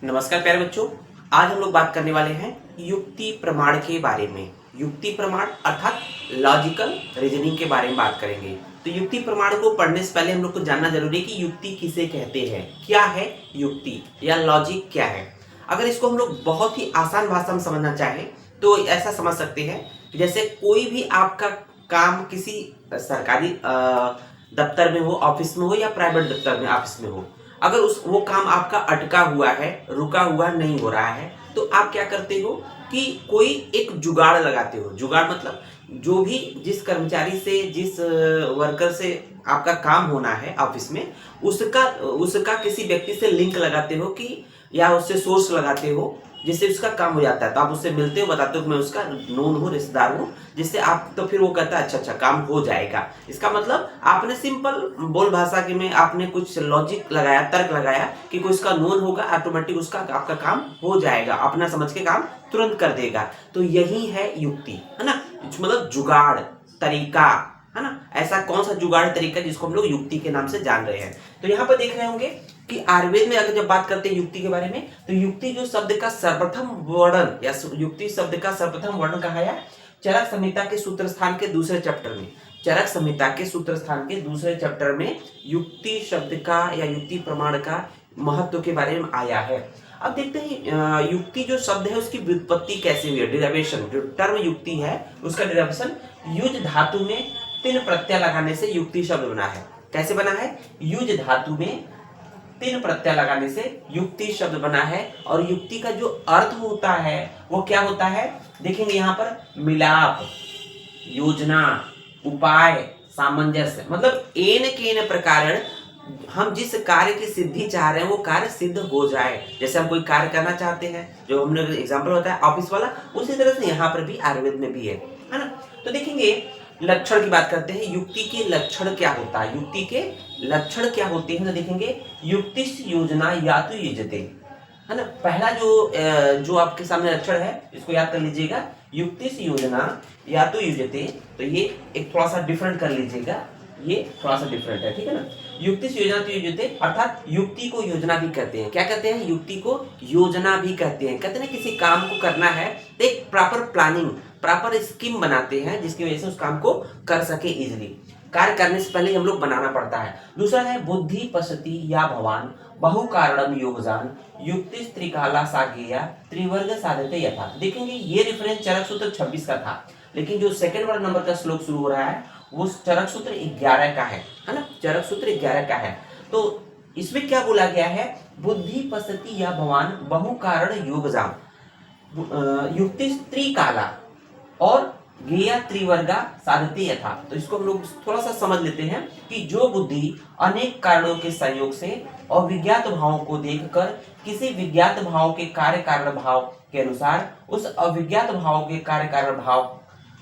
नमस्कार प्यारे बच्चों। आज हम लोग बात करने वाले हैं युक्ति प्रमाण के बारे में। युक्ति प्रमाण अर्थात लॉजिकल रीजनिंग के बारे में बात करेंगे। तो युक्ति प्रमाण को पढ़ने से पहले हम लोग को जानना जरूरी है कि युक्ति किसे कहते हैं, क्या है युक्ति या लॉजिक क्या है। अगर इसको हम लोग बहुत ही आसान भाषा में समझना चाहें तो ऐसा समझ सकते हैं कि जैसे कोई भी आपका काम किसी सरकारी दफ्तर में हो, ऑफिस में हो या प्राइवेट दफ्तर में, ऑफिस में हो, अगर वो काम आपका अटका हुआ है, रुका हुआ नहीं हो रहा है, तो आप क्या करते हो कि कोई एक जुगाड़ लगाते हो। जुगाड़ मतलब जो भी जिस कर्मचारी से, जिस वर्कर से आपका काम होना है ऑफिस में, उसका उसका किसी व्यक्ति से लिंक लगाते हो कि या उससे सोर्स लगाते हो जिससे उसका काम हो जाता है। तो आप उससे मिलते हो, बताते हो कि मैं उसका नोन हूँ, रिश्तेदार हूँ, जिससे आप, तो फिर वो कहता है अच्छा काम हो जाएगा। इसका मतलब आपने सिंपल बोल भाषा के में आपने कुछ लॉजिक लगाया, तर्क लगाया कि कोई उसका नोन होगा, ऑटोमेटिक उसका आपका काम हो जाएगा, अपना समझ के काम तुरंत कर देगा। तो यही है युक्ति, है ना, मतलब जुगाड़ तरीका, है ना। ऐसा कौन सा जुगाड़ तरीका जिसको हम लोग युक्ति के नाम से जान रहे हैं। तो यहाँ पर देख रहे होंगे कि आयुर्वेद में अगर जब बात करते हैं युक्ति के बारे में, तो युक्ति जो शब्द का सर्वप्रथम वर्णन या युक्ति शब्द का सर्वप्रथम वर्णन कहा है चरक संहिता के सूत्र स्थान के दूसरे चैप्टर में। चरक संहिता के सूत्र स्थान के दूसरे चैप्टर में युक्ति शब्द का या युक्ति प्रमाण का महत्व के बारे में आया है। अब देखते हैं युक्ति जो शब्द है उसकी व्युत्पत्ति कैसे हुई है। डिराइवेशन, जो टर्म युक्ति है उसका डिराइवेशन युज धातु में तीन प्रत्यय लगाने से युक्ति शब्द बना है। कैसे बना है? युज धातु में तीन प्रत्यय लगाने से युक्ति शब्द बना है। और युक्ति का जो अर्थ होता है वो क्या होता है, देखेंगे यहाँ पर, मिलाप, योजना, उपाय, सामंजस्य, मतलब एन केन प्रकार हम जिस कार्य की सिद्धि चाह रहे हैं वो कार्य सिद्ध हो जाए। जैसे हम कोई कार्य करना चाहते हैं, जो हमने एग्जांपल होता है ऑफिस वाला, उसी तरह से यहाँ पर भी आयुर्वेद में भी है ना। तो देखेंगे लक्षण की बात करते हैं, युक्ति के लक्षण क्या होता है, युक्ति के लक्षण क्या होते हैं। तो देखेंगे युक्तिश योजना या तो युज्यते, है ना। पहला जो आपके सामने लक्षण है इसको याद कर लीजिएगा, युक्तिश योजना या तो युज्यते। तो ये एक थोड़ा सा डिफरेंट कर लीजिएगा, ये थोड़ा सा डिफरेंट है, ठीक है ना। युक्तिश योजना तो युज्यते अर्थात युक्ति को योजना भी कहते हैं। क्या कहते हैं? युक्ति को योजना भी कहते हैं। कहते हैं किसी काम को करना है तो एक प्रॉपर प्लानिंग, प्रॉपर स्कीम बनाते हैं जिसकी वजह से उस काम को कर सके इजीली। कार्य करने से पहले हम लोग बनाना पड़ता है। दूसरा है बुद्धि पश्यति या भवान बहु कारणम योगजान युक्ति त्रिकाला सागेया त्रिवर्ग साधते यथा। देखेंगे ये रेफरेंस चरक सूत्र 26 का था, लेकिन जो सेकंड वाला नंबर का श्लोक शुरू हो रहा है वो चरक सूत्र 11 का है ना। चरक सूत्र 11 का है। तो इसमें क्या बोला गया है, बुद्धि पश्यति या भवान बहु कारण योगजान युक्ति त्रिकाला और गेया त्रिवर्गा साधते यथा। तो इसको हम लोग थोड़ा सा समझ लेते हैं कि जो बुद्धि अनेक कारणों के संयोग से अविज्ञात भावों को देखकर किसी विज्ञात भाव के कार्य कारण भाव के अनुसार उस अविज्ञात भाव के कार्य कारण भाव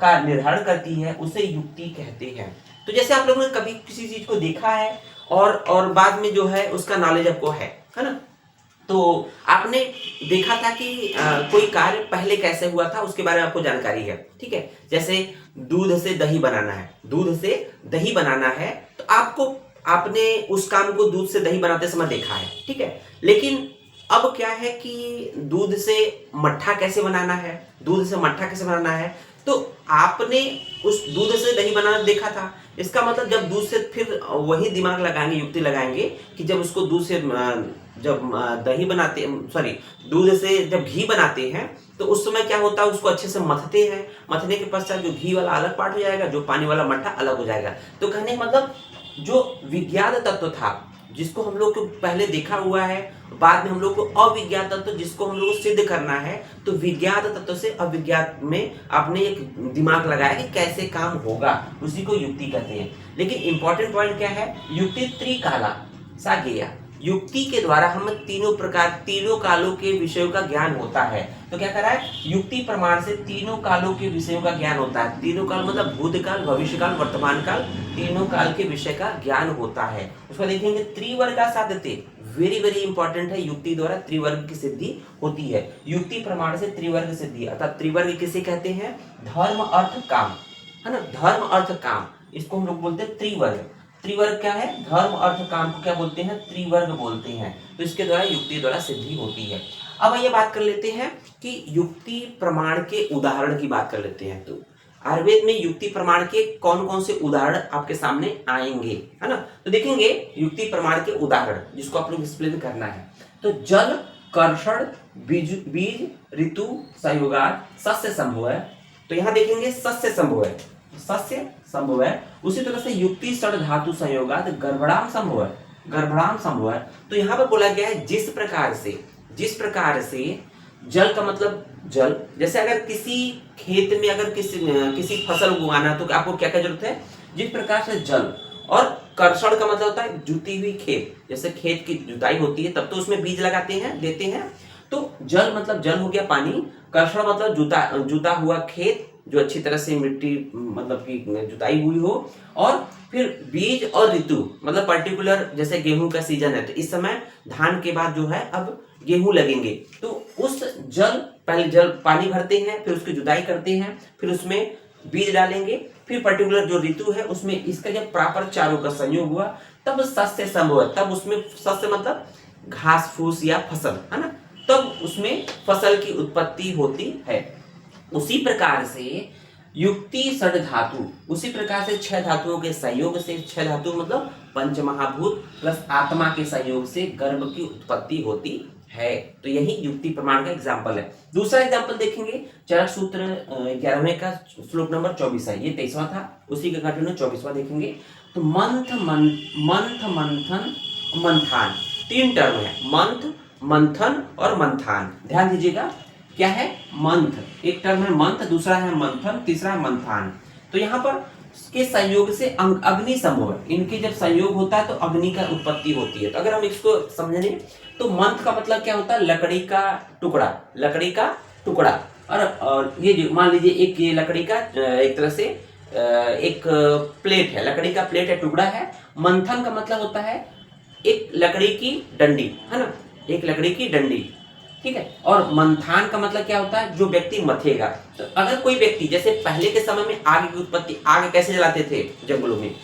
का निर्धारण करती है, उसे युक्ति कहते हैं। तो जैसे आप लोगों ने कभी किसी चीज को देखा है और बाद में जो है उसका नॉलेज आपको है ना। तो आपने देखा था कि कोई कार्य पहले कैसे हुआ था उसके बारे में आपको जानकारी है, ठीक है। जैसे दूध से दही बनाना है, दूध से दही बनाना है, तो आपने उस काम को दूध से दही बनाते समय देखा है, ठीक है। लेकिन अब क्या है कि दूध से मट्ठा कैसे बनाना है, दूध से मट्ठा कैसे बनाना है, तो आपने उस दूध से दही बनाना देखा था। इसका मतलब जब दूध से, फिर वही दिमाग लगाएंगे, युक्ति लगाएंगे कि जब उसको दूध से जब दही बनाते, सॉरी, दूध से जब घी बनाते हैं तो उस समय क्या होता है, उसको अच्छे से मथते हैं। मथने के पश्चात जो घी वाला अलग पार्ट हो जाएगा, जो पानी वाला मट्ठा अलग हो जाएगा। तो कहने का मतलब जो विज्ञात तत्व था जिसको हम लोग को पहले देखा हुआ है, बाद में हम लोग को अविज्ञात तत्व जिसको हम लोग को सिद्ध करना है, तो विज्ञात तत्व से अविज्ञात में आपने एक दिमाग लगाया कि कैसे काम होगा, उसी को युक्ति कहते हैं। लेकिन इंपॉर्टेंट पॉइंट क्या है, युक्ति त्रिकाला सागेया, युक्ति के द्वारा हमें तीनों कालों के विषयों का ज्ञान होता है। तो क्या कर रहा है, युक्ति प्रमाण से तीनों कालों के विषयों का ज्ञान होता है। तीनों काल मतलब भूतकाल, भविष्यकाल, वर्तमान काल, तीनों काल के विषय का ज्ञान होता है। उसको देखेंगे त्रिवर्गा साधते, वेरी वेरी इंपॉर्टेंट है, युक्ति द्वारा त्रिवर्ग की सिद्धि होती है। युक्ति प्रमाण से त्रिवर्ग सिद्धि, अर्थात त्रिवर्ग किसे कहते हैं, धर्म अर्थ काम, है ना, धर्म अर्थ काम, इसको हम लोग बोलते हैं त्रिवर्ग। त्रिवर्ग क्या है? धर्म अर्थ काम को क्या बोलते हैं? त्रिवर्ग बोलते हैं। तो इसके द्वारा युक्ति द्वारा सिद्धि होती है। अब आइए बात कर लेते हैं कि युक्ति प्रमाण के उदाहरण की बात कर लेते हैं। तो आयुर्वेद में युक्ति प्रमाण के कौन कौन से उदाहरण आपके सामने आएंगे, है ना? तो देखेंगे युक्ति प्रमाण के उदाहरण, जिसको आप लोग एक्सप्लेन करना है। तो जल, कर्षण, बीज ऋतु संयोगात, सस्य संभव है। तो यहाँ देखेंगे सस्य संभव है, सस्य संभव है। उसी तरह से युक्ति षड धातु संयोगात गर्भणाम संभव है, गर्भणाम संभव है। तो यहाँ पर बोला गया है जिस प्रकार से जल का मतलब जल, जैसे अगर किसी खेत में अगर किसी फसल उगाना तो आपको क्या क्या जरूरत है? जिस प्रकार से जल। और कर्षण का मतलब होता है जुती हुई खेत, जैसे खेत की जुताई होती है तब तो उसमें बीज लगाते हैं, देते हैं। तो जल मतलब जल हो गया पानी, कर्षण मतलब जुता हुआ खेत जो अच्छी तरह से मिट्टी मतलब की जुताई हुई हो। और फिर बीज और ऋतु मतलब पर्टिकुलर, जैसे गेहूं का सीजन है तो इस समय धान के बाद जो है अब गेहूं लगेंगे, तो उस पहले जल पानी भरते हैं, फिर उसकी जुताई करते हैं, फिर उसमें बीज डालेंगे, फिर पर्टिकुलर जो ऋतु है उसमें इसका जब प्रॉपर चारों का संयोग हुआ तब सस्य संभव है। तब उसमें सस्य मतलब घास फूस या फसल, है ना? तब उसमें फसल की उत्पत्ति होती है। उसी प्रकार से युक्ति षड धातु, उसी प्रकार से 6 धातुओं के सहयोग से, 6 धातु मतलब पंचमहाभूत प्लस आत्मा के सहयोग से गर्भ की उत्पत्ति होती है। तो यही युक्ति प्रमाण का एग्जाम्पल है। दूसरा एग्जाम्पल देखेंगे चरक सूत्र 11वें का श्लोक नंबर 24 है, ये 23वां था, उसी का कंटिन्यू 24वां देखेंगे। तो मंथ मंथन मंथान, 3 टर्म है, मंथ मंथन और मंथान। ध्यान दीजिएगा क्या है? मंथ, एक टर्म है मंथ, दूसरा है मंथन, तीसरा है मंथान। तो यहाँ पर के संयोग से अग्नि संभव है। इनके जब संयोग होता है तो अग्नि का उत्पत्ति होती है। तो अगर हम इसको समझें तो मंथ का मतलब क्या होता है? लकड़ी का टुकड़ा, लकड़ी का टुकड़ा। और ये जो मान लीजिए एक ये लकड़ी का एक तरह से एक प्लेट है, लकड़ी का प्लेट है, टुकड़ा है। मंथन का मतलब होता है एक लकड़ी की डंडी, है ना? एक लकड़ी की डंडी, ठीक है। और मंथान का मतलब क्या होता है? जो व्यक्ति मथेगा। तो अगर कोई व्यक्ति, जैसे पहले के समय में आग की उत्पत्ति, आग कैसे जलाते थे जंगलों में?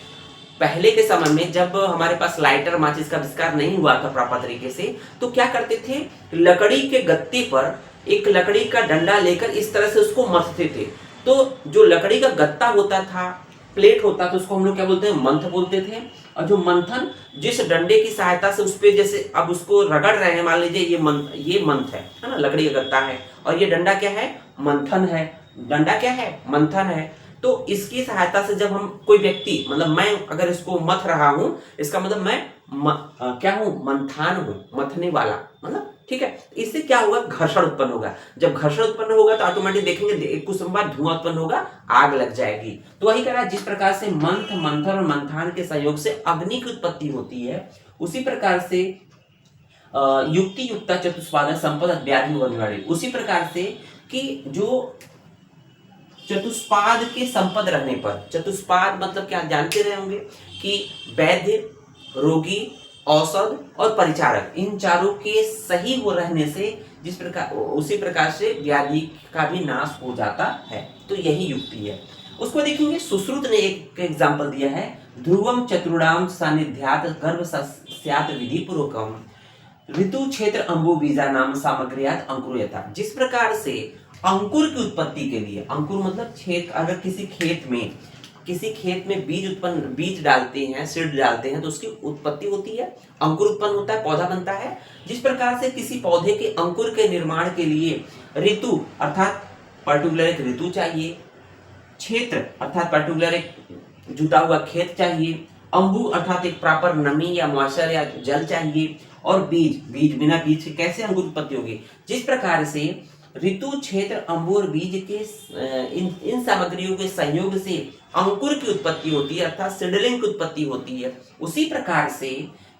पहले के समय में जब हमारे पास लाइटर माचिस का आविष्कार नहीं हुआ था प्रॉपर तरीके से, तो क्या करते थे? लकड़ी के गत्ते पर एक लकड़ी का डंडा लेकर इस तरह से उसको मथते थे। तो जो लकड़ी का गत्ता होता था, प्लेट होता था, उसको हम लोग क्या बोलते हैं? मंथ बोलते थे। और जो मंथन, जिस डंडे की सहायता से उस पे जैसे अब उसको रगड़ रहे हैं, मान लीजिए ये मंथ है ना? लकड़ी का गत्ता है और ये डंडा क्या है? मंथन है। डंडा क्या है? मंथन है। तो इसकी सहायता से जब हम कोई व्यक्ति, मतलब मैं अगर इसको मथ रहा हूं, इसका मतलब मैं क्या हूं? मंथान हूं, मथने वाला, मतलब ठीक है। इससे क्या होगा? घर्षण उत्पन्न होगा। जब घर्षण उत्पन्न होगा तो ऑटोमेटिक देखेंगे कुछ समय बाद धुआं उत्पन्न होगा, आग लग जाएगी। तो वही कह रहा है जिस प्रकार से मंथ मंथन और मंथान के सहयोग से अग्नि की उत्पत्ति होती है, उसी प्रकार से युक्ति युक्ता चतुष्पाद संपद व्याधि वनवाड़ी, उसी प्रकार से कि जो चतुष्पाद के संपद रहने पर, चतुष्पाद मतलब क्या जानते रहे होंगे कि वैद्य, रोगी, औषध और परिचारक, इन चारों के सही हो रहने से जिस प्रकार, उसी प्रकार से व्याधि का भी नाश हो जाता है। तो यही युक्ति है। उसको देखेंगे सुश्रुत ने एक एग्जाम्पल दिया है, ध्रुवम चतुर्णाम सानिध्यात गर्भ स्यात् विधि पूर्वकम ऋतु क्षेत्र अंबु बीजा नाम सामग्रियात अंकुरयथा। जिस प्रकार से अंकुर की उत्पत्ति के लिए, अंकुर मतलब क्षेत्र, अगर किसी खेत में बीज डालते हैं, सीड डालते हैं तो उसकी उत्पत्ति होती है, अंकुर उत्पन्न होता है, पौधा बनता है। जिस प्रकार से किसी पौधे के अंकुर के निर्माण के लिए ऋतु अर्थात पर्टिकुलर एक ऋतु चाहिए, क्षेत्र अर्थात पर्टिकुलर एक जुता हुआ खेत चाहिए, अंबु अर्थात एक प्रॉपर नमी या मॉइस्चर या जल चाहिए, और बीज बिना बीज के कैसे अंकुर उत्पत्ति होगी? जिस प्रकार से ऋतु, क्षेत्र, अंबु और बीज के इन सामग्रियों के संयोग से अंकुर की उत्पत्ति होती है अर्थात सीडलिंग की उत्पत्ति होती है, उसी प्रकार से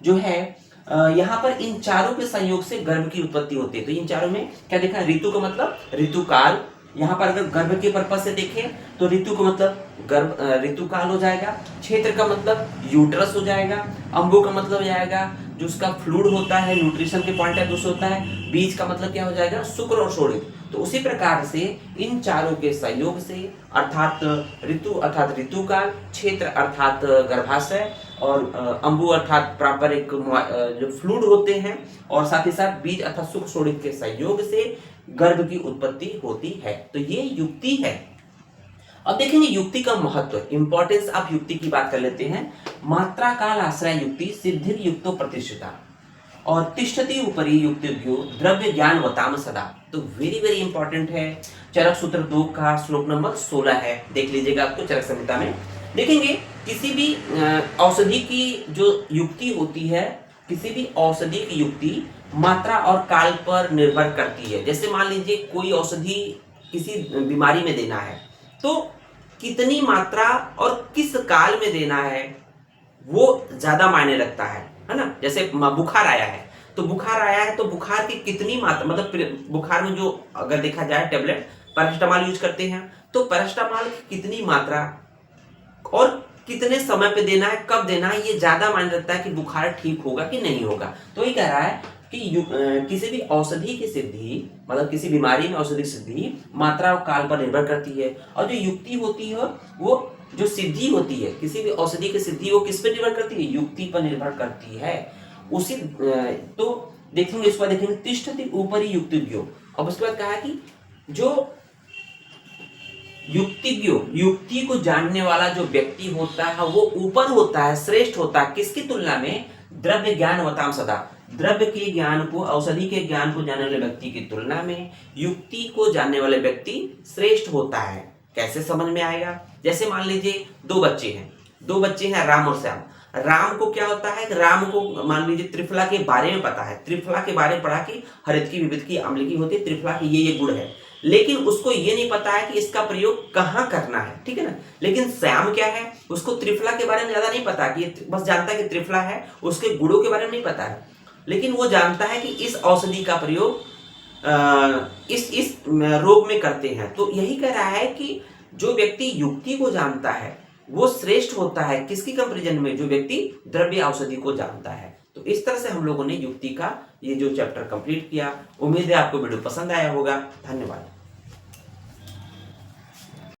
जो है यहाँ पर इन चारों के संयोग से गर्भ की उत्पत्ति होती है। तो इन चारों में क्या देखा? ऋतु का मतलब ऋतुकाल, यहाँ पर अगर गर्भ के पर्पज से देखें तो ऋतु का मतलब गर्भ ऋतुकाल हो जाएगा, क्षेत्र का मतलब यूट्रस हो जाएगा, अंबु का मतलब हो जाएगा जो उसका फ्लूइड होता है, न्यूट्रिशन के पॉइंट ऑफ व्यू से होता है, बीज का मतलब क्या हो जाएगा? शुक्र और शोणित। तो उसी प्रकार से इन चारों के संयोग से अर्थात ऋतु अर्थात ऋतुकाल, क्षेत्र अर्थात गर्भाशय, और अंबु अर्थात प्रॉपर एक जो फ्लूइड होते हैं, और साथ ही साथ बीज अथवा सूक्ष्म सोडित के सहयोग से गर्भ की उत्पत्ति होती है। तो ये युक्ति है। अब देखेंगे युक्ति का महत्व, इंपॉर्टेंस ऑफ युक्ति की बात कर लेते हैं। मात्रा काल आश्रय युक्ति सिद्धिर युक्तो प्रतिष्ठिता और तिष्ठति उपरि युक्तिभ्यो द्रव्य ज्ञान वताम सदा। तो वेरी वेरी इंपॉर्टेंट है। चरक सूत्र 2 का श्लोक नंबर 16 है, देख लीजिएगा आपको चरक संहिता में। देखेंगे किसी भी औषधि की जो युक्ति होती है, किसी भी औषधि की युक्ति मात्रा और काल पर निर्भर करती है। जैसे मान लीजिए कोई औषधि किसी बीमारी में देना है, तो कितनी मात्रा और किस काल में देना है वो ज्यादा मायने रखता है ना। जैसे बुखार आया है, तो बुखार आया है तो बुखार की कितनी मात्रा, मतलब बुखार में जो अगर देखा जाए टेबलेट पैरासिटामॉल यूज करते हैं, तो पैरासिटामॉल की कितनी मात्रा और कितने समय पे देना है, कब देना है, ये ज्यादा मायने रखता है कि बुखार ठीक होगा कि नहीं होगा। तो ये कह रहा है कि किसी भी औषधि की सिद्धि, मतलब किसी बीमारी में औषधि की सिद्धि मात्रा और काल पर निर्भर करती है। और जो युक्ति होती है, वो जो सिद्धि होती है किसी भी औषधि की सिद्धि, वो किस पर निर्भर करती है, युक्ति पर निर्भर करती है। उसी तो देखेंगे, इस बार देखेंगे तिष्ठति ऊपरी युक्तिभ्यो। अब उसके बाद कहा है कि जो युक्तिज्ञो, युक्ति को जानने वाला जो व्यक्ति होता है वो ऊपर होता है, श्रेष्ठ होता है। किसकी तुलना में, द्रव्य ज्ञान वताम सदा, द्रव्य के ज्ञान को, औषधि के ज्ञान को जानने वाले व्यक्ति की तुलना में युक्ति को जानने वाले व्यक्ति श्रेष्ठ होता है। कैसे समझ में आएगा, जैसे मान लीजिए दो बच्चे हैं राम और श्याम। राम को क्या होता है, राम को मान लीजिए त्रिफला के बारे में पता है, त्रिफला के बारे में पढ़ा कि हरित विविध की अम्ल की होती है, त्रिफला की ये गुण है, लेकिन उसको ये नहीं पता है कि इसका प्रयोग कहाँ करना है, ठीक है ना। लेकिन श्याम क्या है, उसको त्रिफला के बारे में ज्यादा नहीं पता, कि बस जानता है कि त्रिफला है, उसके गुणों के बारे में नहीं पता है, लेकिन वो जानता है कि इस औषधि का प्रयोग इस रोग में करते हैं। तो यही कह रहा है कि जो व्यक्ति युक्ति को जानता है वो श्रेष्ठ होता है, किसकी कंपैरिजन में, जो व्यक्ति द्रव्य औषधि को जानता है। तो इस तरह से हम लोगों ने युक्ति का ये जो चैप्टर कंप्लीट किया। उम्मीद है आपको वीडियो पसंद आया होगा। धन्यवाद।